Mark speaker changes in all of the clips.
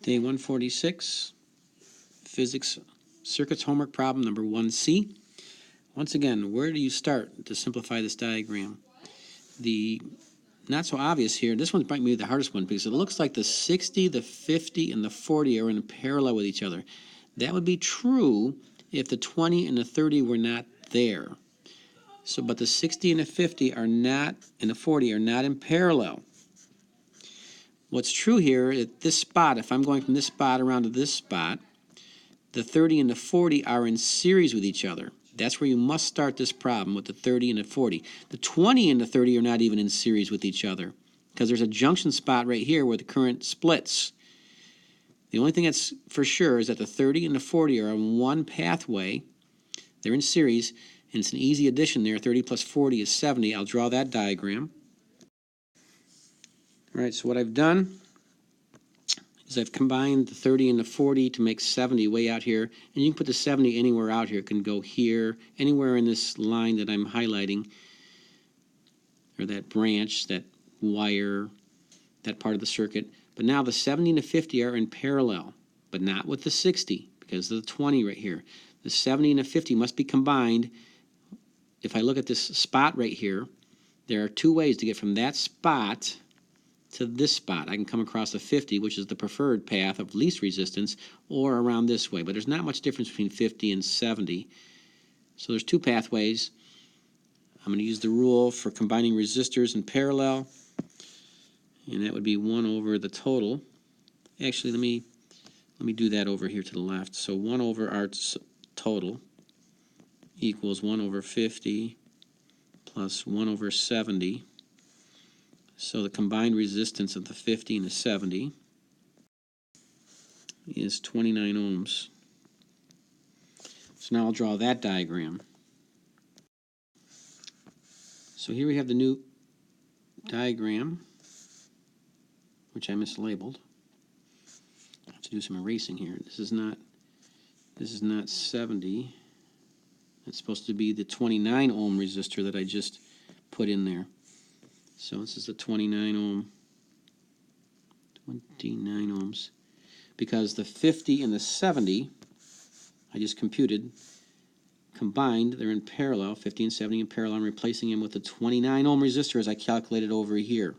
Speaker 1: Day 146, Physics Circuits Homework Problem number 1C. Once again, where do you start to simplify this diagram? The not so obvious here, this one might be the hardest one because it looks like the 60, the 50, and the 40 are in parallel with each other. That would be true if the 20 and the 30 were not there. So, but the 60 and the 50 are not, and the 40 are not in parallel. What's true here at this spot, if I'm going from this spot around to this spot, the 30 and the 40 are in series with each other. That's where you must start this problem, with the 30 and the 40. The 20 and the 30 are not even in series with each other because there's a junction spot right here where the current splits. The only thing that's for sure is that the 30 and the 40 are on one pathway. They're in series, and it's an easy addition there. 30 plus 40 is 70. I'll draw that diagram. All right, so what I've done is I've combined the 30 and the 40 to make 70 way out here. And you can put the 70 anywhere out here. It can go here, anywhere in this line that I'm highlighting, or that branch, that wire, that part of the circuit. But now the 70 and the 50 are in parallel, but not with the 60 because of the 20 right here. The 70 and the 50 must be combined. If I look at this spot right here, there are two ways to get from that spot to this spot. I can come across the 50, which is the preferred path of least resistance, or around this way. But there's not much difference between 50 and 70. So there's two pathways. I'm going to use the rule for combining resistors in parallel, and that would be 1 over the total. Actually, let me do that over here to the left. So 1 over our total equals 1 over 50 plus 1 over 70. So the combined resistance of the 50 and the 70 is 29 ohms. So now I'll draw that diagram. So here we have the new diagram, which I mislabeled. I have to do some erasing here. This is not 70. It's supposed to be the 29 ohm resistor that I just put in there. So this is the 29 ohms. Because the 50 and the 70, I just computed, combined, they're in parallel, 50 and 70 in parallel. I'm replacing them with the 29 ohm resistor as I calculated over here.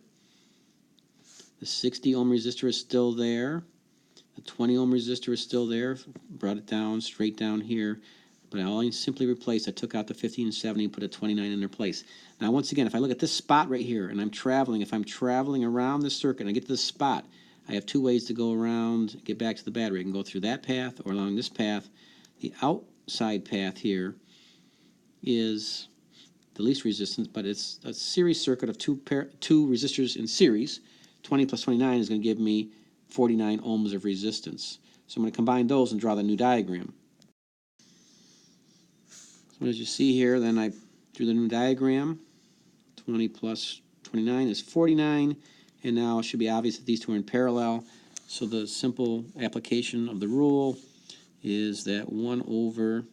Speaker 1: The 60 ohm resistor is still there. The 20 ohm resistor is still there. Brought it down, straight down here. But I only simply replaced, I took out the 50 and 70 and put a 29 in their place. Now, once again, if I look at this spot right here, and if I'm traveling around the circuit and I get to this spot, I have two ways to go around, get back to the battery. I can go through that path or along this path. The outside path here is the least resistance, but it's a series circuit of two resistors in series. 20 plus 29 is going to give me 49 ohms of resistance. So I'm going to combine those and draw the new diagram. So as you see here, then I drew the new diagram. 20 plus 29 is 49, and now it should be obvious that these two are in parallel. So the simple application of the rule is that 1 over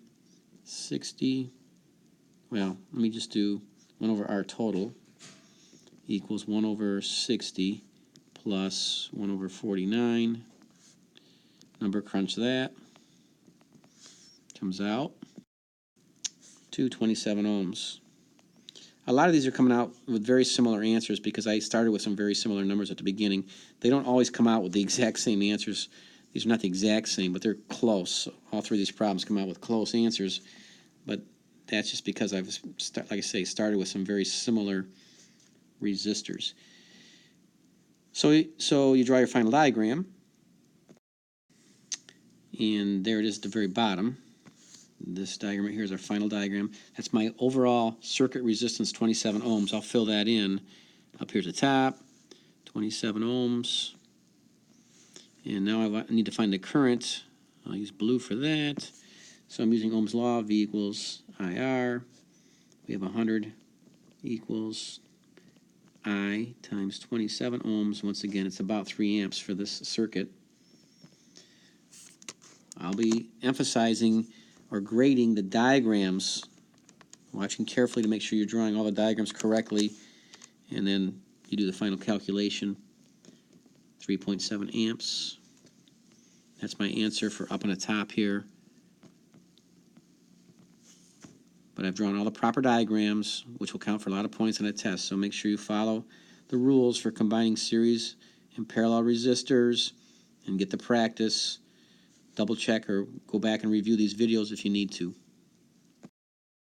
Speaker 1: 60, well, let me just do 1 over R total equals 1 over 60 plus 1 over 49. Number crunch that. Comes out to 27 ohms. A lot of these are coming out with very similar answers because I started with some very similar numbers at the beginning. They don't always come out with the exact same answers. These are not the exact same, but they're close. All three of these problems come out with close answers, but that's just because I've, like I say, started with some very similar resistors. So you draw your final diagram, and there it is at the very bottom. This diagram right here is our final diagram. That's my overall circuit resistance, 27 ohms. I'll fill that in up here at the top, 27 ohms. And now I need to find the current. I'll use blue for that. So I'm using Ohm's law, V equals IR. We have 100 equals I times 27 ohms. Once again, it's about 3 amps for this circuit. I'll be emphasizing or grading the diagrams, watching carefully to make sure you're drawing all the diagrams correctly, and then you do the final calculation. 3.7 amps That's my answer for up on the top here. But I've drawn all the proper diagrams, which will count for a lot of points on a test. So make sure you follow the rules for combining series and parallel resistors and get the practice. Double check or go back and review these videos if you need to.